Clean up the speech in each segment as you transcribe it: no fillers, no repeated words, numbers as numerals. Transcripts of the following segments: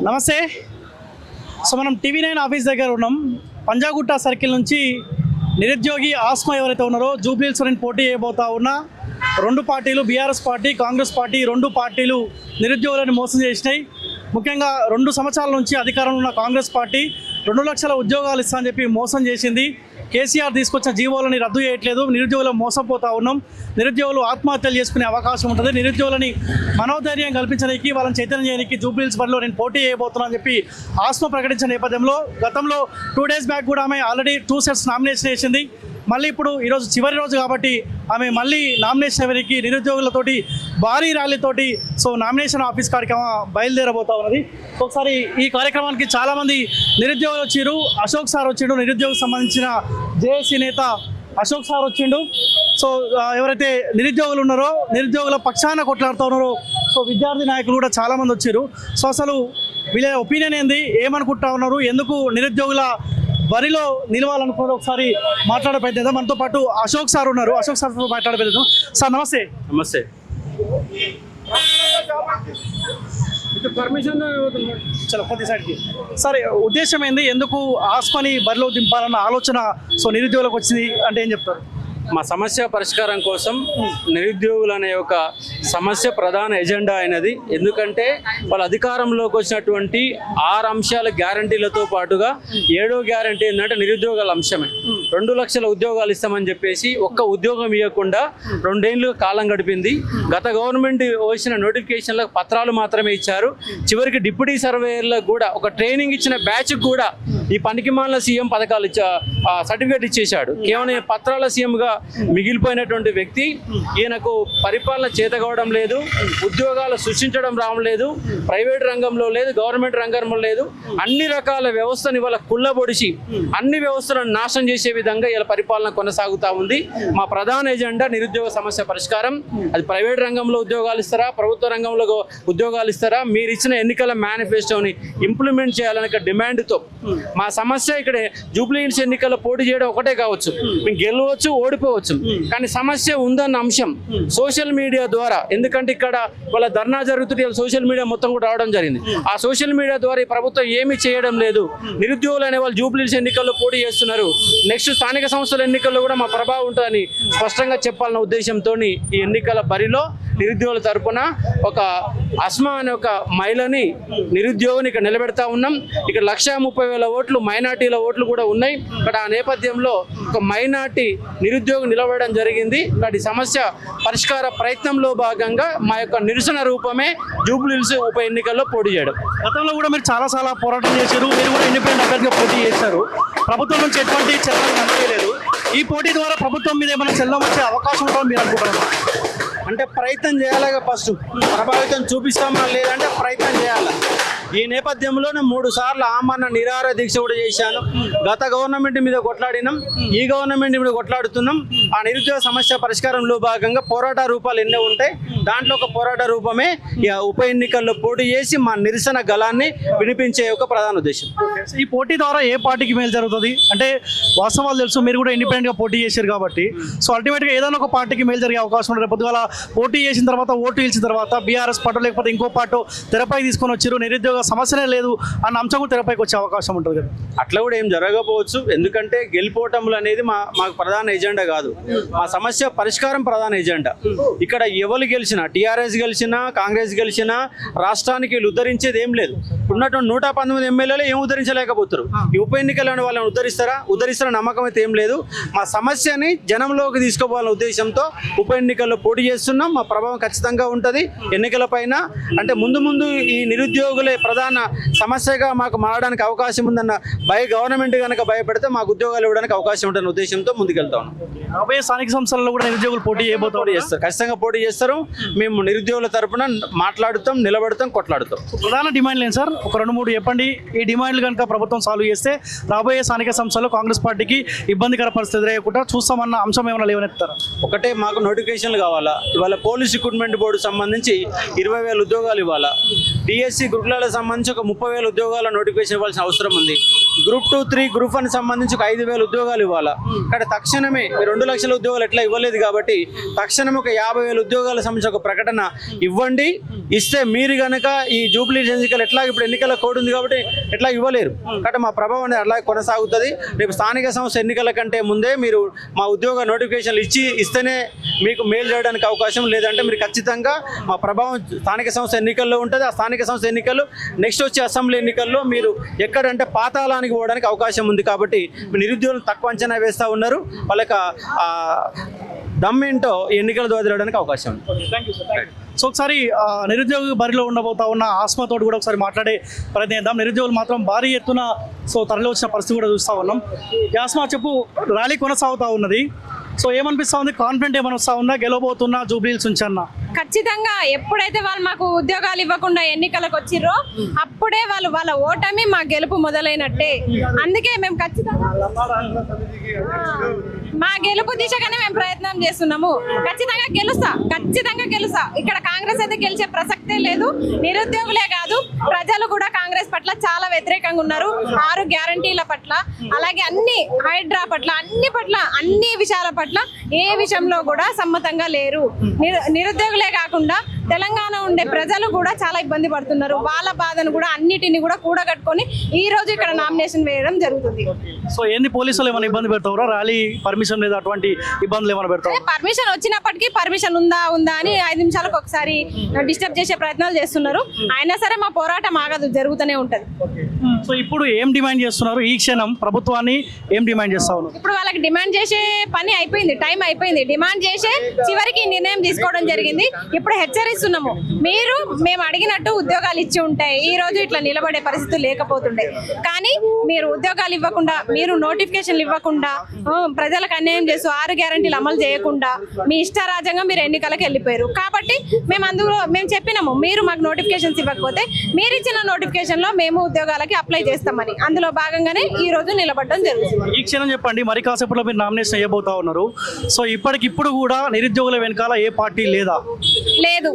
నమస్తే. సో మనం TV9 office దగ్గర ఉన్నాం. పంజాగుట్ట సర్కిల్ నుంచి నిరుద్యోగి ఆస్మా ఎవరైతే ఉన్నారో జూబ్లీహిల్స్ నుంచి పోటీ చేయబోతా ఉన్న రెండు పార్టీలు, బీఆర్ఎస్ పార్టీ, కాంగ్రెస్ పార్టీ, రెండు పార్టీలు నిరుద్యోగులను మోసం చేసినాయి. ముఖ్యంగా 2 సంవత్సరాల నుంచి అధికారంలో ఉన్న కాంగ్రెస్ పార్టీ 2 లక్షల ఉద్యోగాలు ఇస్తా అని చెప్పి మోసం చేసింది. కేసీఆర్ తీసుకొచ్చిన జీవోలని రద్దు చేయట్లేదు. నిరుద్యోగులు మోసపోతూ ఉన్నాం. నిరుద్యోగులు ఆత్మహత్యలు చేసుకునే అవకాశం ఉంటుంది. నిరుద్యోగులని మనోధైర్యం కల్పించడానికి, వాళ్ళని చైతన్యం చేయడానికి జూబ్లీహిల్స్ బరిలో నేను పోటీ చేయబోతున్నా అని చెప్పి ఆస్మా ప్రకటించిన నేపథ్యంలో గతంలో 2 డేస్ బ్యాక్ కూడా ఆమె ఆల్రెడీ 2 సెట్స్ నామినేషన్ వేసింది. మళ్ళీ ఇప్పుడు ఈరోజు చివరి రోజు కాబట్టి ఆమె మళ్ళీ నామినేషన్ ఎవరికి నిరుద్యోగులతోటి భారీ ర్యాలీతోటి నామినేషన్ ఆఫీస్ కార్యక్రమం బయలుదేరబోతా ఉన్నది. ఒకసారి ఈ కార్యక్రమానికి చాలామంది నిరుద్యోగులు వచ్చిండు. అశోక్ సార్ వచ్చిండు, నిరుద్యోగులకు సంబంధించిన జేఏసీ నేత అశోక్ సార్ వచ్చిండు. ఎవరైతే నిరుద్యోగులు ఉన్నారో, నిరుద్యోగుల పక్షాన కొట్లాడుతూ ఉన్నారో విద్యార్థి నాయకులు కూడా చాలామంది వచ్చారు. అసలు వీళ్ళ ఒపీనియన్ ఏంది, ఏమనుకుంటా ఉన్నారు, ఎందుకు నిరుద్యోగుల బరిలో నిలవాలనుకున్నారు, ఒకసారి మాట్లాడే ప్రయత్నిద్దాం. మనతో పాటు అశోక్ సార్ ఉన్నారు. అశోక్ సార్తో మాట్లాడే ప్రయత్నిద్దాం. సార్ నమస్తే. నమస్తే. పర్మిషన్ చలో కొద్ది సైడ్కి. సార్ ఉద్దేశం ఏంది, ఎందుకు ఆస్మాని బరిలో దింపాలన్న ఆలోచన నిరుద్యోగులకు వచ్చింది అంటే ఏం చెప్తారు? మా సమస్య పరిష్కారం కోసం నిరుద్యోగులు అనే ఒక సమస్య ప్రధాన ఎజెండా అయినది. ఎందుకంటే వాళ్ళ అధికారంలోకి వచ్చినటువంటి 6 అంశాల గ్యారంటీలతో పాటుగా 7వ గ్యారంటీ ఏంటంటే నిరుద్యోగాల అంశమే. 2 లక్షల ఉద్యోగాలు ఇస్తామని చెప్పేసి ఒక్క ఉద్యోగం ఇవ్వకుండా 2 ఏళ్ళు కాలం గడిపింది. గత గవర్నమెంట్ వచ్చిన నోటిఫికేషన్లకు పత్రాలు మాత్రమే ఇచ్చారు. చివరికి డిప్యూటీ సర్వేయర్లకు కూడా ఒక ట్రైనింగ్ ఇచ్చిన బ్యాచ్కి కూడా ఈ పనికిమాల సీఎం పథకాలు సర్టిఫికేట్ ఇచ్చేశాడు. కేవలం పత్రాల సీఎంగా మిగిలిపోయినటువంటి వ్యక్తి. ఈయనకు పరిపాలన చేతకావడం లేదు, ఉద్యోగాలు సృష్టించడం రావడం లేదు, ప్రైవేట్ రంగంలో లేదు, గవర్నమెంట్ రంగంలో లేదు. అన్ని రకాల వ్యవస్థను ఇవాళ కుళ్ళబొడిచి అన్ని వ్యవస్థలను నాశనం చేసే విధంగా ఇలా పరిపాలన కొనసాగుతూ ఉంది. మా ప్రధాన ఎజెండా నిరుద్యోగ సమస్య పరిష్కారం. అది ప్రైవేట్ రంగంలో ఉద్యోగాలు ఇస్తారా, ప్రభుత్వ రంగంలో ఉద్యోగాలు ఇస్తారా, మీరు ఇచ్చిన ఎన్నికల మేనిఫెస్టోని ఇంప్లిమెంట్ చేయాలనే డిమాండ్తో మా సమస్య ఇక్కడ జూబ్లీహిల్స్ ఎన్నికల్లో పోటీ చేయడం ఒకటే కావచ్చు, మేము గెలవచ్చు, ఓడిపోవచ్చు, కానీ సమస్య ఉందన్న అంశం సోషల్ మీడియా ద్వారా, ఎందుకంటే ఇక్కడ వాళ్ళ ధర్నా జరుగుతుంది, సోషల్ మీడియా మొత్తం కూడా రావడం జరిగింది. ఆ సోషల్ మీడియా ద్వారా ఈ ప్రభుత్వం ఏమీ చేయడం లేదు. నిరుద్యోగులు అనే వాళ్ళు జూబ్లీహిల్స్ ఎన్నికల్లో పోటీ చేస్తున్నారు, నెక్స్ట్ స్థానిక సంస్థల ఎన్నికల్లో కూడా మా ప్రభావం ఉంటుందని స్పష్టంగా చెప్పాలన్న ఉద్దేశంతో ఈ ఎన్నికల బరిలో నిరుద్యోగుల తరపున ఒక అస్మా అనే ఒక మహిళని నిరుద్యోగిని ఇక్కడ నిలబెడతా ఉన్నాం. ఇక్కడ 130,000 ఓట్లు మైనార్టీల ఓట్లు కూడా ఉన్నాయి. ఇక్కడ ఆ నేపథ్యంలో ఒక మైనార్టీ నిరుద్యోగి నిలబడడం జరిగింది. వాటి సమస్య పరిష్కార ప్రయత్నంలో భాగంగా మా యొక్క నిరసన రూపమే జూబ్లీహిల్స్ ఉప ఎన్నికల్లో పోటీ చేయడం. గతంలో కూడా మీరు చాలా పోరాటం చేశారు, మీరు కూడా ఇండిపెండెంట్ అభ్యర్థిగా పోటీ చేశారు. ప్రభుత్వం నుంచి ఎటువంటి చర్యలు కనిపించలేదు. ఈ పోటీ ద్వారా ప్రభుత్వం మీద ఏమైనా చలనం వచ్చే అవకాశం ఉంటుందని మీరు అనుకుంటున్నారు? అంటే ప్రయత్నం చేయాలి, ఫస్ట్ ప్రభావితం చూపిస్తామా లేదంటే ప్రయత్నం చేయాలి. ఈ నేపథ్యంలోనే 3 సార్లు ఆమరణ నిరాహార దీక్ష కూడా చేశాను. గత గవర్నమెంట్ మీద కొట్లాడినాం, ఈ గవర్నమెంట్ మీద కొట్లాడుతున్నాం. ఆ నిరుద్యోగ సమస్య పరిష్కారంలో భాగంగా పోరాట రూపాలు ఎన్నో ఉంటాయి. దాంట్లో ఒక పోరాట రూపమే ఉప ఎన్నికల్లో పోటీ చేసి మా నిరసన గళాన్ని వినిపించే ఒక ప్రధాన ఉద్దేశం. ఈ పోటీ ద్వారా ఏ పార్టీకి మేలు జరుగుతుంది అంటే వాస్తవాలు తెలుసు, మీరు కూడా ఇండిపెండెంట్గా పోటీ చేశారు కాబట్టి అల్టిమేట్గా ఏదైనా ఒక పార్టీకి మేలు జరిగే అవకాశం ఉంటుంది. పొద్దుగాల పోటీ చేసిన తర్వాత, ఓటు ఇచ్చిన తర్వాత బీఆర్ఎస్ పార్టీ లేకపోతే ఇంకో పార్టీ తెరపై తీసుకొని వచ్చారు, నిరుద్యోగ సమస్యనే లేదు అన్న అంశం కూడా తెరపైకి వచ్చే అవకాశం ఉంటుంది కదా. అట్లా కూడా ఏం జరగకపోవచ్చు, ఎందుకంటే గెలుపోవటములు అనేది మాకు ప్రధాన ఎజెండా కాదు. మా సమస్య పరిష్కారం ప్రధాన ఎజెండా. ఇక్కడ ఎవరు గెలిచినా, టీఆర్ఎస్ గెలిచినా, కాంగ్రెస్ గెలిచినా రాష్ట్రానికి ఉద్ధరించేది ఏం లేదు. ఉన్నటువంటి 119 ఎమ్మెల్యేలు ఏం ఉద్ధరించలేకపోతారు. ఈ ఉప ఎన్నికలను వాళ్ళని ఉద్ధరిస్తారన్న నమ్మకం అయితే ఏం లేదు. మా సమస్యని జనంలోకి తీసుకోవాలనే ఉద్దేశంతో ఉప ఎన్నికల్లో పోటీ చేస్తున్నాం. మా ప్రభావం ఖచ్చితంగా ఉంటుంది ఎన్నికల పైన. అంటే ముందు ఈ నిరుద్యోగులే ప్రధాన సమస్యగా మాకు మారడానికి అవకాశం ఉందన్న గవర్నమెంట్ కనుక భయపెడితే మాకు ఉద్యోగాలు ఇవ్వడానికి అవకాశం ఉంటుందన్న ఉద్దేశంతో ముందుకెళ్తాం. రాబోయే స్థానిక సంస్థలలో కూడా నిరుద్యోగులు పోటీ చేస్తారు, ఖచ్చితంగా పోటీ చేస్తారు. మేము నిరుద్యోగుల తరపున మాట్లాడుతాం, నిలబడతాం, కొట్లాడుతాం. ప్రధాన డిమాండ్లు ఏంటి సార్? ఒక 2-3 చెప్పండి. ఈ డిమాండ్లు కనుక ప్రభుత్వం సాల్వ్ చేస్తే రాబోయే స్థానిక సంస్థల్లో కాంగ్రెస్ పార్టీకి ఇబ్బందికర పరిస్థితి ఎదురయ్యకుండా చూస్తామన్న అంశం ఏమైనా లేవనెత్తారా? ఒకటే, మాకు నోటిఫికేషన్లు కావాలా. ఇవాళ పోలీస్ రిక్రూట్మెంట్ బోర్డు సంబంధించి 20,000 ఉద్యోగాలు ఇవ్వాలా. డిఎస్సి గురుకులాలకు సంబంధించి ఒక 30,000 ఉద్యోగాల నోటిఫికేషన్ ఇవ్వాల్సిన అవసరం ఉంది. గ్రూప్ 2, 3, గ్రూప్ 1 సంబంధించి ఒక 5,000 ఉద్యోగాలు ఇవ్వాలా. ఇక్కడ తక్షణమే 2 లక్షల ఉద్యోగాలు ఎట్లా ఇవ్వలేదు కాబట్టి తక్షణమే ఒక 50,000 ఉద్యోగాల సంబంధించి ఒక ప్రకటన ఇవ్వండి. ఇస్తే మీరు కనుక ఈ జూబ్లీహిల్స్ ఎన్నికలు ఎట్లా ఇప్పుడు ఎన్నికల కోడ్ ఉంది కాబట్టి ఎట్లా ఇవ్వలేరు. కాబట్టి మా ప్రభావం అనేది అలా కొనసాగుతుంది. రేపు స్థానిక సంస్థ ఎన్నికల కంటే ముందే మీరు మా ఉద్యోగ నోటిఫికేషన్లు ఇస్తేనే మీకు మేలు చేయడానికి అవకాశం, లేదంటే మీరు ఖచ్చితంగా మా ప్రభావం స్థానిక సంస్థ ఎన్నికల్లో ఉంటుంది. ఆ స్థానిక సంస్థ ఎన్నికల్లో నెక్స్ట్ వచ్చే అసెంబ్లీ ఎన్నికల్లో మీరు ఎక్కడంటే పాతాళానికి పోవడానికి అవకాశం ఉంది. కాబట్టి నిరుద్యోగులు తక్కువ అంచనా వేస్తూ ఉన్నారు. వాళ్ళకి దమ్మేంటో ఎన్నికల ద్వారా తిరగడానికి అవకాశం ఉంది. సో ఒకసారి నిరుద్యోగ బరిలో ఉండబోతా ఉన్న ఆస్మాతో కూడా ఒకసారి మాట్లాడే ప్రయత్నం చేద్దాం. నిరుద్యోగులు మాత్రం భారీ ఎత్తున తరలి వచ్చిన పరిస్థితి కూడా చూస్తూ ఉన్నాం. ఆస్మా చెప్పు, ర్యాలీ కొనసాగుతూ ఉన్నది. సో ఏమనిపిస్తా ఉంది? కాన్ఫిడెంట్ ఏమైనా వస్తా ఉందా? గెలవబోతున్నా జూబ్లీహిల్స్ నుంచి అన్న? ఖచ్చితంగా ఎప్పుడైతే వాళ్ళు మాకు ఉద్యోగాలు ఇవ్వకుండా ఎన్నికలకు వచ్చిర్రో అప్పుడే వాళ్ళ ఓటమి మా గెలుపు మొదలైనట్టే. అందుకే మేము ఖచ్చితంగా మా గెలుపు దిశగానే మేము ప్రయత్నం చేస్తున్నాము. ఖచ్చితంగా గెలుస్తా. ఇక్కడ కాంగ్రెస్ అయితే గెలిచే ప్రసక్తే లేదు. నిరుద్యోగులే కాదు, ప్రజలు కూడా కాంగ్రెస్ పట్ల చాలా వ్యతిరేకంగా ఉన్నారు. 6 గ్యారంటీల పట్ల, అలాగే అన్ని హైడ్రా పట్ల, అన్ని విషయాల పట్ల ఏ విషయంలో కూడా సమ్మతంగా లేరు. నిరుద్యోగులే కాకుండా తెలంగాణ ఉండే ప్రజలు కూడా చాలా ఇబ్బంది పడుతున్నారు. వాళ్ళ బాధను కూడా అన్నిటిని కూడా కూడగట్టుకొని ఈ రోజు ఇక్కడ నామినేషన్ వేయడం జరుగుతుంది. సో ఏంది, పోలీసులు ఏమైనా ఇబ్బంది పెడతారా? ర్యాలీ పర్మిషన్ లేదా అటువంటి ఇబ్బందులు ఏమైనా పెడతారా? పర్మిషన్ వచ్చినప్పటికీ పర్మిషన్ ఉందా అని 5 నిమిషాలకు ఒకసారి డిస్టర్బ్ చేసే ప్రయత్నాలు చేస్తున్నారు. అయినా సరే మా పోరాటం ఆగదు, జరుగుతూనే ఉంటది. సో ఇప్పుడు ఏం డిమాండ్ చేస్తున్నారు? ఈ క్షణం ప్రభుత్వాన్ని ఏం డిమాండ్ చేస్తా ఉన్నారు? ఇప్పుడు వాళ్ళకి డిమాండ్ చేసే పని అయిపోయింది, టైం అయిపోయింది. డిమాండ్ చేసే చివరికి నిర్ణయం తీసుకోవడం జరిగింది. ఇప్పుడు హెచ్చరిస్తున్నాము, మేము అడిగినట్టు ఉద్యోగాలు ఇచ్చి ఉంటాయి ఈ రోజు ఇట్లా నిలబడే పరిస్థితి లేకపోతుండే. కానీ మీరు ఉద్యోగాలు ఇవ్వకుండా, మీరు నోటిఫికేషన్లు ఇవ్వకుండా, ప్రజలకు అన్యాయం చేస్తూ 6 గ్యారంటీలు అమలు చేయకుండా మీ ఇష్టారాజ్యంగా మీరు ఎన్నికలకు వెళ్ళిపోయారు. కాబట్టి మేము చెప్పినాము, మీరు మాకు నోటిఫికేషన్స్ ఇవ్వకపోతే మీరు ఇచ్చిన నోటిఫికేషన్ లో మేము ఉద్యోగాలకి అప్లై చేస్తామని. అందులో భాగంగానే ఈ రోజు నిలబడడం జరుగుతుంది. ఈ క్షణం చెప్పండి, మరి కాసేపులో మీరు నామినేషన్ అయ్యబోతా ఉన్నారు. సో ఇప్పటికిప్పుడు కూడా నిరుద్యోగుల వెనకాల ఏ పార్టీ లేదా? లేదు,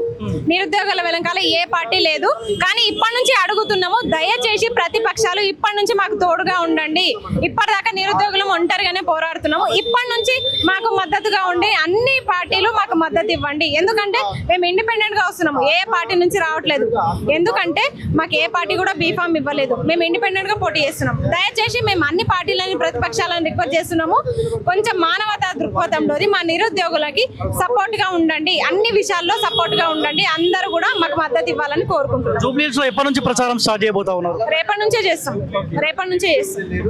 నిరుద్యోగుల వెనకాల ఏ పార్టీ లేదు. కానీ ఇప్పటి నుంచి అడుగుతున్నాము, దయచేసి ప్రతిపక్షాలు ఇప్పటి నుంచి మాకు తోడుగా ఉండండి. ఇప్పటిదాకా నిరుద్యోగులు ఒంటరిగానే పోరాడుతున్నాము. ఇప్పటి నుంచి మాకు మద్దతుగా ఉండి అన్ని పార్టీలు మాకు మద్దతు ఇవ్వండి. ఎందుకంటే మేము ఇండిపెండెంట్ గా వస్తున్నాము, ఏ పార్టీ నుంచి రావట్లేదు. ఎందుకంటే మాకు ఏ పార్టీ కూడా బీఫామ్ ఇవ్వలేదు. మేము ఇండిపెండెంట్ గా పోటీ చేస్తున్నాం. దయచేసి మేము అన్ని పార్టీలని, ప్రతిపక్షాలను రిక్వెస్ట్ చేస్తున్నాము, కొంచెం మానవతా దృక్పథంలో మా నిరుద్యోగులకి సపోర్ట్ గా ఉండండి. అన్ని విషయాల్లో సపోర్ట్ గా ఉండండి. అందరూ కూడా మాకు మద్దతు ఇవ్వాలని కోరుకుంటున్నాం. జూబ్లీహిల్స్ లో ఎప్పటి నుంచి ప్రచారం స్టార్ట్ చేయబోతా ఉన్నారు? రేపటి నుంచే చేస్తాం.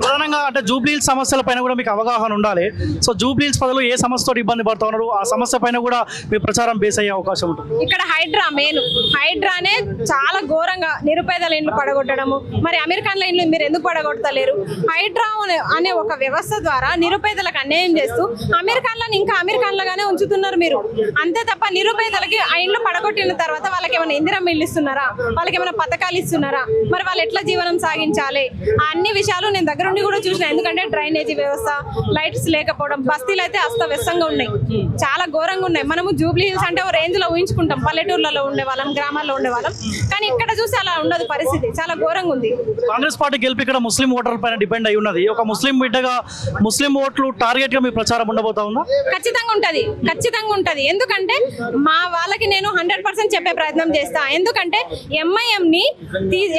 ప్రధానంగా అంటే జూబ్లీహిల్స్ సమస్యల పైన కూడా మీకు అవగాహన ఉండాలి. సో జూబ్లీహిల్స్ ప్రజలు ఏ సమస్యతో ఇబ్బంది పడుతూ ఉన్నారు, ఆ సమస్య పైన కూడా మీ ప్రచారం బేస్ అయ్యే అవకాశం ఉంటుంది. ఇక్కడ హైడ్రానే చాలా ఘోరంగా నిరుపేదల ఇండ్లు పడగొట్టడము. మరి అమెరికన్ల ఇండ్లు మీరు ఎందుకు పడగొట్టలేరు? హైడ్రా అనే ఒక వ్యవస్థ ద్వారా నిరుపేదలకు అన్యాయం చేస్తూ అమెరికన్లను ఇంకా అమెరికన్లుగానే ఉంచుతున్నారు మీరు. అంతే తప్ప నిరుపేదలకి ఆ ఇండ్లు పడగొట్టిన తర్వాత వాళ్ళకి ఏమైనా ఇందిరమ్మ ఇల్లు ఇస్తున్నారా? వాళ్ళకి ఏమైనా పథకాలు ఇస్తున్నారా? మరి వాళ్ళు ఎట్లా జీవనం సాగించాలి? ఆ అన్ని విషయాలు నేను దగ్గర ఉండి కూడా చూసిన. ఎందుకంటే డ్రైనేజీ వ్యవస్థ, లైట్స్ లేకపోవడం, బస్తీలు అయితే అస్తవ్యస్తంగా ఉన్నాయి, చాలా ఘోరంగా ఉన్నాయి. మనము జూబ్లీహిల్స్ అంటే ఓ రేంజ్ లో ఊహించుకుంటాం, పల్లెటూర్లలో ఉండేవాళ్ళం, గ్రామాల్లో ఉండేవాళ్ళం. కానీ ఇక్కడ చూసి అలా ఉండదు పరిస్థితి, చాలా ఘోరంగా ఉంది. కాంగ్రెస్ పార్టీ గెలిపి ఇక్కడ ముస్లిం ఓటర్ల పైన డిపెండ్ అయి ఉన్నది. ఒక ముస్లిం బిడ్డగా ముస్లిం ఓట్లు టార్గెట్ గా మీ ప్రచారం ఉండబోతా ఉందా? ఖచ్చితంగా ఉంటది. ఎందుకంటే మా వాళ్ళకి నేను 100% చెప్పే ప్రయత్నం చేస్తా. ఎందుకంటే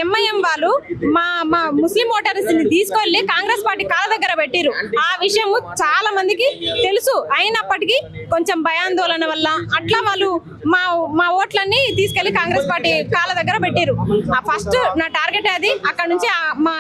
ఎంఐఎం వాళ్ళు మా ముస్లిం ఓటర్స్ ని తీసుకెళ్లి కాంగ్రెస్ పార్టీ కాళ్ళ దగ్గర పెట్టిరు. ఆ విషయం చాలా మందికి తెలుసు. అయినప్పటికీ కొంచెం భయాందోళన వల్ల అట్లా వాళ్ళు మా ఓట్లన్నీ తీసుకెళ్లి కాంగ్రెస్ పార్టీ కాళ్ళ దగ్గర పెట్టిరు. ఫస్ట్ నా టార్గెట్ అది. అక్కడ నుంచి మా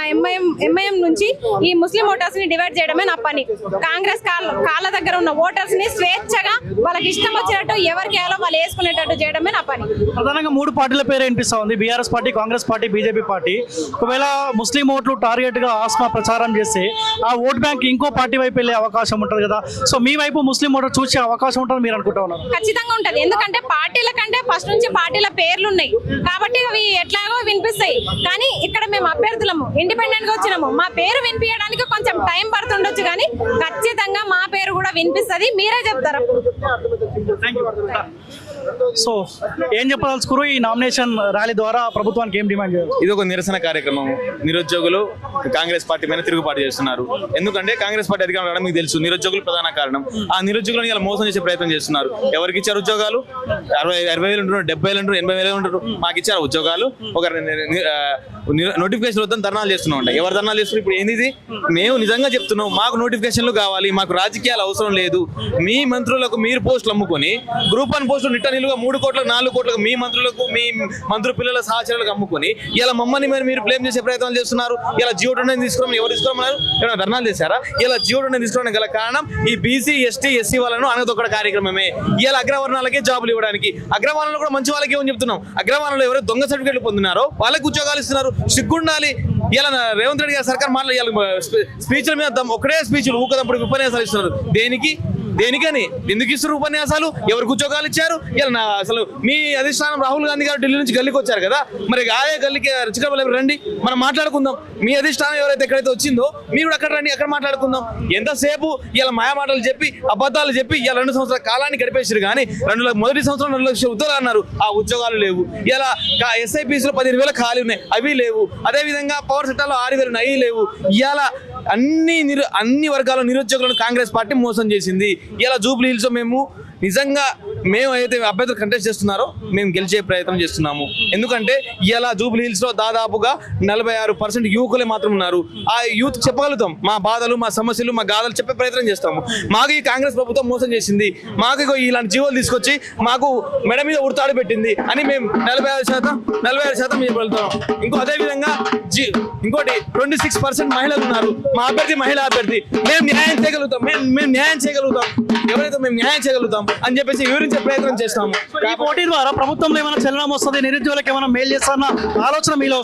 ఎంఐఎం నుంచి ఈ ముస్లిం ఓటర్స్ ని డివైడ్ చేయడమే నా పని. కాంగ్రెస్ కాళ్ళ దగ్గర ఉన్న ఓటర్స్ ని స్వేచ్ఛగా వాళ్ళకి ఇష్టం వచ్చినట్టు ఎవరికి వేయాలో వాళ్ళు వేసుకునేటట్టు చేయడమే నా పని. ప్రధానంగా 3 పార్టీల పేరు వినిపిస్తా ఉంది, BRS party, Congress party, BJP party. ఒకవేళ ముస్లిం ఓట్లు టార్గెట్ గా ఆస్మా ప్రచారం చేస్తే ఆ ఓట్ బ్యాంక్ ఇంకో పార్టీ వైపు వెళ్ళే అవకాశం ఉంటుంది కదా. సో మీ వైపు ముస్లిం ఓటర్ చూసే అవకాశం ఉంటుంది మీరు అనుకుంటా ఉన్నారు? ఖచ్చితంగా ఉంటది. ఎందుకంటే పార్టీల కంటే ఫస్ట్ నుంచి పార్టీల పేర్లు ఉన్నాయి కాబట్టి అవి ఎట్లాగో వినిపిస్తాయి. కానీ ఇక్కడ మేము అభ్యర్థులము, ఇండిపెండెంట్ గా వచ్చినాము. మా పేరు వినిపించడానికి కొంచెం టైం పడుతుండొచ్చు, కానీ ఖచ్చితంగా మా పేరు కూడా వినిపిస్తుంది. మీరే చెప్తారు. సో ఏం చెప్పదలుచుకురు ఈ నామినేషన్ ర్యాలీ ద్వారా ప్రభుత్వానికి ఏం డిమాండ్ చేయాలి? ఇది ఒక నిరసన కార్యక్రమం. నిరుద్యోగులు కాంగ్రెస్ పార్టీ మీద తిరుగుబాటు చేస్తున్నారు. ఎందుకంటే కాంగ్రెస్ పార్టీ అధికారం రావడం మీకు తెలుసు, నిరుద్యోగులు ప్రధాన కారణం. ఆ నిరుద్యోగులను ఇలా మోసం చేసే ప్రయత్నం చేస్తున్నారు. ఎవరికి ఇచ్చారు ఉద్యోగాలు? 60,000 ఉంటున్నారు, 70,000 ఉంటున్నారు, 80,000 ఉంటారు. మాకు ఇచ్చారు ఉద్యోగాలు? ఒక నోటిఫికేషన్ వద్దని ధర్నాలు చేస్తున్నాం. ఎవరు ధర్నాలు చేస్తున్నారు? ఇప్పుడు ఏంది ఇది? మేము నిజంగా చెప్తున్నాం, మాకు నోటిఫికేషన్లు కావాలి, మాకు రాజకీయాలు అవసరం లేదు. మీ మంత్రులకు మీరు పోస్టులు అమ్ముకొని గ్రూప్ 1 పోస్టులు నిట్టనిలుగా 3 కోట్లకు 4 కోట్లకు మీ మంత్రులకు మీ మంత్రి పిల్లల సహచరులకు అమ్ముకొని ఇలా మమ్మల్ని మీరు బ్లేమ్ చేసే ప్రయత్నాలు చేస్తున్నారు. ఇలా జియో 2 తీసుకురామని ఎవరు తీసుకురమ్మన్నారు? ఏమైనా ధర్నాలు చేశారా? ఇలా జియో 2 తీసుకోవడానికి గల కారణం ఈ బీసీ ఎస్టీ ఎస్సీ వాళ్ళను అనదొక్కడ కార్యక్రమమే. ఇలా అగ్రవర్ణాలకే జాబులు ఇవ్వడానికి, అగ్రవర్ణాలు కూడా మంచి వాళ్ళకి ఏమని చెప్తున్నాం. అగ్రవర్ణాలు ఎవరు దొంగ సర్టిఫికేట్లు పొందినారో వాళ్ళకి ఉద్యోగాలు ఇస్తున్నారు. సిగ్గుండాలి. ఇలా రేవంత్ రెడ్డి గారి సర్కార్ స్పీచ్ల మీద ఒకటే స్పీచ్లు ఊకదప్పుడు ఉపన్యాసాలు ఇస్తున్నారు. దేనికని ఎందుకు ఇస్తారు ఉపన్యాసాలు? ఎవరికి ఉద్యోగాలు ఇచ్చారు? ఇలా అసలు మీ అధిష్టానం రాహుల్ గాంధీ గారు ఢిల్లీ నుంచి గల్లీకి వచ్చారు కదా, మరి ఆయే గల్లీకి చిక్కబల్లి రండి, మనం మాట్లాడుకుందాం. మీ అధిష్టానం ఎవరైతే ఎక్కడైతే వచ్చిందో మీరు కూడా అక్కడ రండి, అక్కడ మాట్లాడుకుందాం. ఎంతసేపు ఇలా మాయా మాటలు చెప్పి అబద్ధాలు చెప్పి ఇలా 2 సంవత్సరాల కాలాన్ని గడిపేసారు. కానీ మొదటి సంవత్సరం 2 లక్షల ఉద్యోగాలు అన్నారు, ఆ ఉద్యోగాలు లేవు. ఇలా ఎస్ఐపిసిలో 15,000 ఖాళీ ఉన్నాయి, అవి లేవు. అదేవిధంగా పవర్ సెక్టార్లో 6,000 ఉన్నాయి, అవి లేవు. ఇలా అన్ని వర్గాల నిరుద్యోగులను కాంగ్రెస్ పార్టీ మోసం చేసింది. ఇలా జూబ్లీ హిల్స్ మేము అయితే అభ్యర్థులు కంటెస్ట్ చేస్తున్నారో మేము గెలిచే ప్రయత్నం చేస్తున్నాము. ఎందుకంటే ఇలా జూబ్లీ హిల్స్ లో దాదాపుగా 46% యువకులే మాత్రం ఉన్నారు. ఆ యూత్ చెప్పగలుగుతాం, మా బాధలు, మా సమస్యలు, మా గాథలు చెప్పే ప్రయత్నం చేస్తాము. మాకు ఈ కాంగ్రెస్ ప్రభుత్వం మోసం చేసింది, మాకు ఇలాంటి జీవోలు తీసుకొచ్చి మాకు మెడ మీద ఉడతాడు పెట్టింది అని మేము 46% మేము వెళ్తున్నాం. అదేవిధంగా ఇంకోటి 26% మహిళలు ఉన్నారు. మా అభ్యర్థి మహిళా అభ్యర్థి. మేము న్యాయం చేయగలుగుతాం, ఎవరైతే మేము న్యాయం చేయగలుగుతాం అని చెప్పేసి వివరించే ప్రయత్నం చేస్తాము. ఈ పోటీ ద్వారా ప్రభుత్వంలో ఏమైనా చలనం వస్తుంది, నిరుద్యోగులకు ఏమైనా మేలు చేస్తారన్న ఆలోచన మీలో?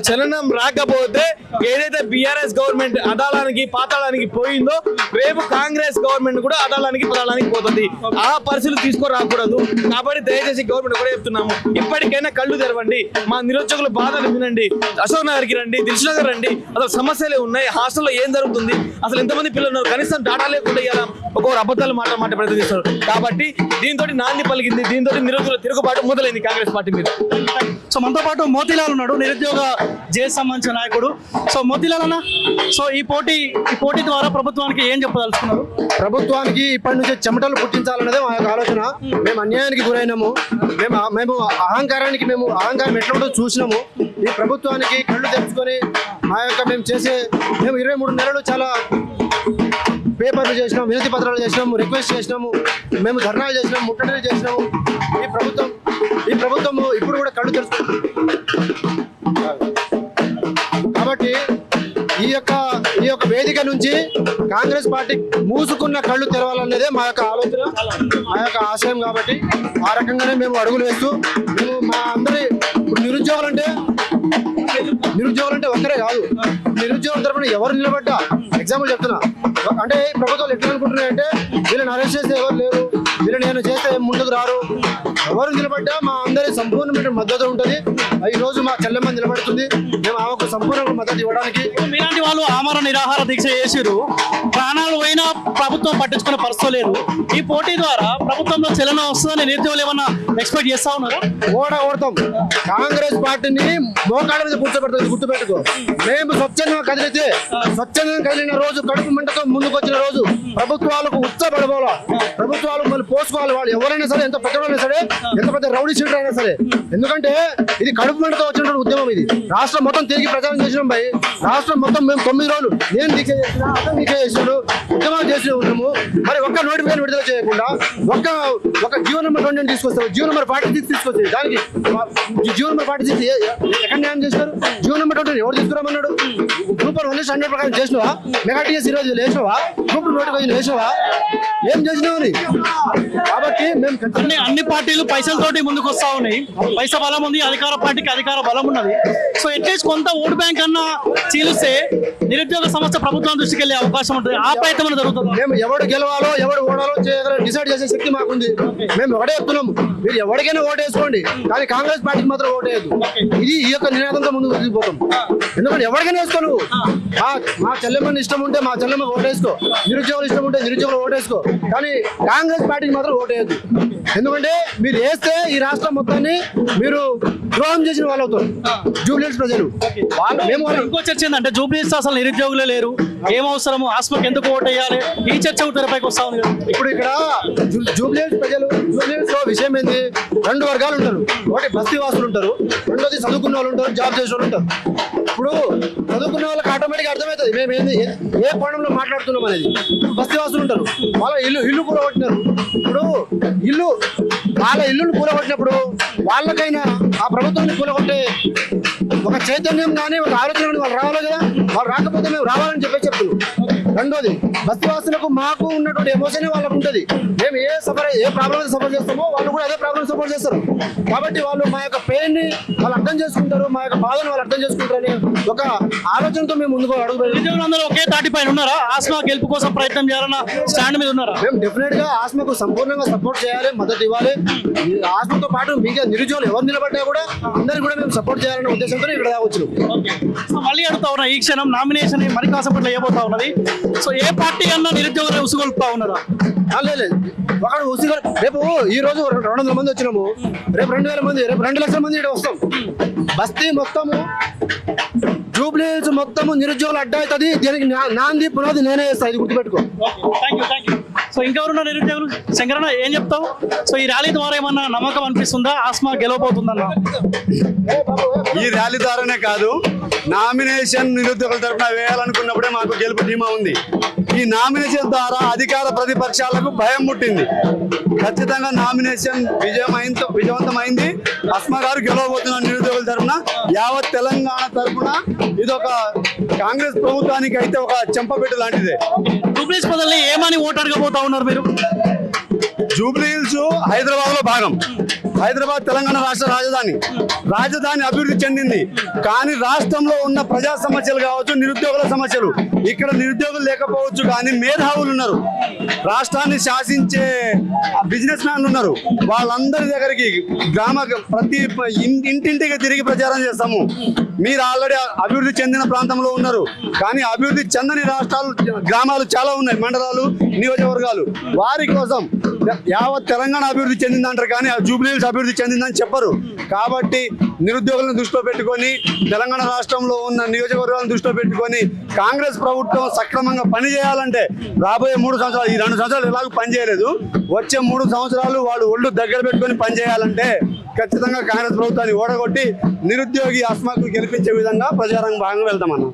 చలనం రాకపోతే ఏదైతే బీఆర్ఎస్ గవర్నమెంట్ అదాలానికి పాతాళానికి పోయిందో రేపు కాంగ్రెస్ గవర్నమెంట్ కూడా అదాలానికి పదాలానికి పోతుంది. ఆ పరిస్థితులు తీసుకురాకూడదు. కాబట్టి దయచేసి గవర్నమెంట్ కూడా చెప్తున్నాము, ఇప్పటికైనా కళ్ళు తెరవండి, మా నిరుద్యోగుల బాధలు వినండి. అశోక్ నగర్కి రండి, దిల్సునగర్ రండి. అసలు సమస్యలే ఉన్నాయి. హాస్టల్లో ఏం జరుగుతుంది, అసలు ఎంతమంది పిల్లలు ఉన్నారు, కనీసం డాటా లేకుండా ఇలా ఒక్కొక్క అబద్ధాలు మాట ప్రయత్నం చేస్తారు. కాబట్టి దీంతో నాంది పలికింది, దీంతో నిరుద్యోగుల తిరుగుబాటు మొదలైంది కాంగ్రెస్ పార్టీ మీద. సో మనతో పాటు మోతీలాల్ ఉన్నాడు, నిరుద్యోగ జేఏసీ సంబంధించిన నాయకుడు. సో మోతీలాల్ అన్న, సో ఈ పోటీ ద్వారా ప్రభుత్వానికి ఏం చెప్పదలుచుకున్నారు? ప్రభుత్వానికి ఇప్పటి నుంచి చెమటలు పుట్టించాలన్నదే మా యొక్క ఆలోచన. మేము అన్యాయానికి గురైనాము, మేము అహంకారం ఎట్లా ఉంటుందో చూసినాము. ఈ ప్రభుత్వానికి కళ్ళు తెచ్చుకొని మేము 23 నెలలు చాలా పేపర్లు చేసినాము, వినతి పత్రాలు చేసినాము, రిక్వెస్ట్ చేసినాము, మేము ధర్నాలు చేసినాము, ముట్టడిలు చేసినాము. ఈ ప్రభుత్వం ఇప్పుడు కూడా కళ్ళు తెరుచుకుంటుంది. కాబట్టి ఈ యొక్క వేదిక నుంచి కాంగ్రెస్ పార్టీ మూసుకున్న కళ్ళు తెరవాలనేదే మా యొక్క ఆలోచన, మా యొక్క ఆశయం. కాబట్టి ఆ రకంగానే మేము అడుగులు వేస్తూ మా అందరి ఇప్పుడు నిరుద్యోగులు అంటే ఒక్కరే కాదు, నిరుద్యోగుల తరపున ఎవరు నిలబడ్డా, ఎగ్జాంపుల్ చెప్తున్నా, అంటే ప్రభుత్వాలు ఎట్లా అనుకుంటున్నాయంటే వీళ్ళని అరెస్ట్ చేస్తే ఎవరు లేరు, వీళ్ళని నేను చేస్తే ముందుకు రారు. ఎవరు నిలబడ్డా మా అందరి సంపూర్ణమైన మద్దతు ఉంటుంది. ఈ రోజు మా చెల్లెమ్మ నిలబడుతుంది, మేము ఆమెకు సంపూర్ణ మద్దతు ఇవ్వడానికి. మీలాంటి వాళ్ళు ఆమరణ నిరాహార దీక్ష చేసిరు, ప్రాణాలు పోయినా ప్రభుత్వం పట్టించుకునే పరిస్థితి లేదు. ఈ పోటీ ద్వారా ప్రభుత్వంలో చలనం వస్తుందని నిరుద్యోగులు ఏమన్నా ఎక్స్పెక్ట్ చేస్తా ఉన్నారు? ఓడగొడతాం. కాంగ్రెస్ పార్టీని మోకాళ్ళ మీద కూర్చోబెడతాం. గుర్తుపెట్టుకో, మేము స్వచ్ఛందంగా కదిలిన రోజు, కడుపు మంటతో ముందుకు వచ్చిన రోజు ప్రభుత్వాలకు ఉత్సాహపడబోలా, ప్రభుత్వాలు మళ్ళీ పోసుకోవాలి. వాళ్ళు ఎవరైనా సరే, ఎంత పెద్దవాళ్ళైనా సరే, ఎంత పెద్ద రౌడీ షీటర్ అయినా సరే. ఎందుకంటే ఇది కడుపు మంటతో వచ్చిన ఉద్యమం. ఇది రాష్ట్రం మొత్తం తిరిగి ప్రచారం చేసినాం భయ్. రాష్ట్రం మొత్తం మేము 9 రోజులు నేను దీక్ష చేసిన, అతను దీక్ష చేసినాడు, ఉద్యమాలు చేసి ఉన్నాము. మరి ఒక్క నోటిఫికేషన్ విడుదల చేయకుండా ఒక జీవో నెంబర్ 20 తీసుకొస్తారు, జీవో నెంబర్ 46 తీసుకొచ్చి దానికి జీవో నెంబర్ 46 ఎక్కడ న్యాయం చేస్తారు? జీవో నెంబర్ 20 ఎవరు తీసుకురామన్నాడు? గ్రూప్ 1 100 ప్రకారం చేసినావా? మెగా టీఎస్ ఈరోజు వేసినావా? Group notification వేసినావా? ఏం చేసినావు? కాబట్టి మేము అన్ని పార్టీలు పైసలతోటి ముందుకు వస్తా ఉన్నాయి. పైసా బలం ఉంది, అధికార పార్టీకి అధికార బలం ఉన్నది. సో అట్లీస్ట్ కొంత ఓటు బ్యాంక్ అన్న చీలిస్తే నిరుద్యోగ సమస్య ప్రభుత్వం దృష్టికి వెళ్ళే అవకాశం ఉంటుంది. ఆ ప్రయత్నం జరుగుతుంది. మేము ఎవడు గెలవాలో ఎవడు ఓడాలో డిసైడ్ చేసే శక్తి మాకుంది. మేము ఒకటే చెప్తున్నాము, మీరు ఎవరికైనా ఓటు వేసుకోండి, కానీ కాంగ్రెస్ పార్టీకి మాత్రం ఓటు వేయద్దు. ఇది ఈ యొక్క నినాదంతో ముందుకు వెళ్ళిపోతాం. ఎందుకంటే ఎవరికైనా వేసుకో నువ్వు. మా చెల్లెమ్మని ఇష్టం ఉంటే మా చెల్లెమ్మ ఓటు వేసుకో, నిరుద్యోగులు ఇష్టం ఉంటే నిరుద్యోగులు ఓటు వేసుకో, కానీ కాంగ్రెస్ పార్టీకి మాత్రం ఓటు వేయద్దు. ఎందుకంటే మీరు వేస్తే ఈ రాష్ట్రం మొత్తాన్ని మీరు ద్రోహం చేసిన వాళ్ళు అవుతారు జూబ్లీహిల్స్ ప్రజలు. ఇంకో చర్చ ఏంటంటే జూబ్లీహిల్స్ అసలు నిరుద్యోగులే లేరు, ఏం అవసరము, ఆస్మకి ఎందుకు ఓటు వేయాలి, ఈ చర్చ తెరపైకి వస్తా ఉంది కదా. ఇప్పుడు ఇక్కడ జూబ్లీహిల్స్ ప్రజలు, జూబ్లీహిల్స్ లో విషయం ఏంది, రెండు వర్గాలు ఉంటారు. ఒకటి బస్తీ వాసులు ఉంటారు, రెండోది చదువుకున్న వాళ్ళు ఉంటారు, జాబ్ చేసే వాళ్ళు ఉంటారు. ఇప్పుడు చదువుకున్న వాళ్ళకి ఆటోమేటిక్ అర్థమవుతుంది మేము ఏంది ఏ కోణంలో మాట్లాడుతున్నాం అనేది. బస్తీ వాసులు ఉంటారు, వాళ్ళ ఇల్లు కూలగొట్టినారు. ఇప్పుడు వాళ్ళ ఇల్లును కూలగొట్టినప్పుడు వాళ్ళకైనా ఆ ప్రభుత్వాన్ని కూలగొట్టే ఒక చైతన్యం కానీ ఒక ఆలోచన కానీ వాళ్ళు రావాలి కదా. వాళ్ళు రాకపోతే మేము రావాలని చెప్తున్నాం. రెండోది బస్తీవాసులకు మాకు ఉన్నటువంటి ఎమోషన్ వాళ్ళకు ఉంటుంది. మేము ఏ ప్రాబ్లం అయితే సపోర్ట్ చేస్తామో వాళ్ళు కూడా అదే ప్రాబ్లం సపోర్ట్ చేస్తారు. కాబట్టి వాళ్ళు మా యొక్క పెయిన్ ని వాళ్ళు అర్థం చేసుకుంటారు, మా యొక్క బాధను వాళ్ళు అర్థం చేసుకుంటారని ఒక ఆలోచనతో మేము ముందుకు నిరుద్యోగులందరూ ఒకే తాటి పైన ఉన్నారా? ఆస్మా గెలుపు కోసం ప్రయత్నం చేయాలన్న స్టాండ్ మీద ఉన్నారా? మేము డెఫినెట్ గా ఆస్మకు సంపూర్ణంగా సపోర్ట్ చేయాలి, మద్దతు ఇవ్వాలి. ఆస్మతో పాటు మిగతా నిరుద్యోగులు ఎవరు నిలబడ్డా కూడా అందరికి కూడా మేము సపోర్ట్ చేయాలనే ఉద్దేశంతో ఇక్కడ వచ్చినాం. సో మళ్ళీ అడుగుతా ఉన్నా, ఈ క్షణం నామినేషన్ మరి కాసేపట్లో వేయబోతా ఉన్నది. సో ఏ పార్టీ అన్నా నిరుద్యోగులు ఉసుగొల్పుతా ఉన్నారా? లేదు, ఒకడు ఉసిగా రేపు ఈ రోజు 200 మంది వచ్చినాము, రేపు 2000 మంది, రేపు 2 లక్షల మంది ఇక్కడ వస్తాం. బస్తీ మొత్తము జూబ్లీహిల్స్ మొత్తము నిరుద్యోగులు అడ్డా అవుతుంది. దీనికి నాంది పునాది నేనే వేస్తా, ఇది గుర్తుపెట్టుకో. సో ఇంకెవరున్నా నిరుద్యోగులు? శంకరన్న ఏం చెప్తావు? సో ఈ ర్యాలీ ద్వారా ఏమన్నా నమ్మకం అనిపిస్తుందా ఆస్మా గెలవబోతుందన్నా? ఈ ర్యాలీ ద్వారానే కాదు, నామినేషన్ నిరుద్యోగుల తరఫున వేయాలనుకున్నప్పుడే మాకు గెలుపు ధీమా ఉంది. ఈ నామినేషన్ ద్వారా అధికార ప్రతిపక్షాలకు భయం పుట్టింది. ఖచ్చితంగా నామినేషన్ విజయవంతమైంది. అస్మా గారు గెలవబోతున్న నిరుద్యోగుల తరఫున యావత్ తెలంగాణ తరఫున ఇదొక కాంగ్రెస్ ప్రభుత్వానికి అయితే ఒక చెంపపెట్టు లాంటిదే. జూబ్లీహిల్స్ ప్రజల్ని ఏమని ఓటు అడగబోతా ఉన్నారు మీరు? జూబ్లీహిల్స్ హైదరాబాద్ లో భాగం. హైదరాబాద్ తెలంగాణ రాష్ట్ర రాజధాని అభివృద్ధి చెందింది. కానీ రాష్ట్రంలో ఉన్న ప్రజా సమస్యలు కావచ్చు, నిరుద్యోగుల సమస్యలు, ఇక్కడ నిరుద్యోగులు లేకపోవచ్చు కానీ మేధావులు ఉన్నారు, రాష్ట్రాన్ని శాసించే బిజినెస్ మ్యాన్లు ఉన్నారు. వాళ్ళందరి దగ్గరికి ప్రతి ఇంటింటికి తిరిగి ప్రచారం చేస్తాము. మీరు ఆల్రెడీ అభివృద్ధి చెందిన ప్రాంతంలో ఉన్నారు, కానీ అభివృద్ధి చెందని గ్రామాలు చాలా ఉన్నాయి, మండలాలు, నియోజకవర్గాలు. వారి కోసం యావత్ తెలంగాణ అభివృద్ధి చెందిందంటారు కానీ జూబ్లీహిల్స్ అభివృద్ధి చెందిందని చెప్పరు. కాబట్టి నిరుద్యోగులను దృష్టిలో పెట్టుకొని, తెలంగాణ రాష్ట్రంలో ఉన్న నియోజకవర్గాలను దృష్టిలో పెట్టుకొని కాంగ్రెస్ ప్రభుత్వం సక్రమంగా పనిచేయాలంటే రాబోయే 3 సంవత్సరాలు, ఈ 2 సంవత్సరాలు ఎలాగో పనిచేయలేదు, వచ్చే 3 సంవత్సరాలు వాళ్ళు ఒళ్ళు దగ్గర పెట్టుకొని పనిచేయాలంటే ఖచ్చితంగా కాంగ్రెస్ ప్రభుత్వాన్ని ఓడగొట్టి నిరుద్యోగి ఆస్మాకు గెలిపించే విధంగా ప్రచారం భాగంగా వెళ్తామన్నా.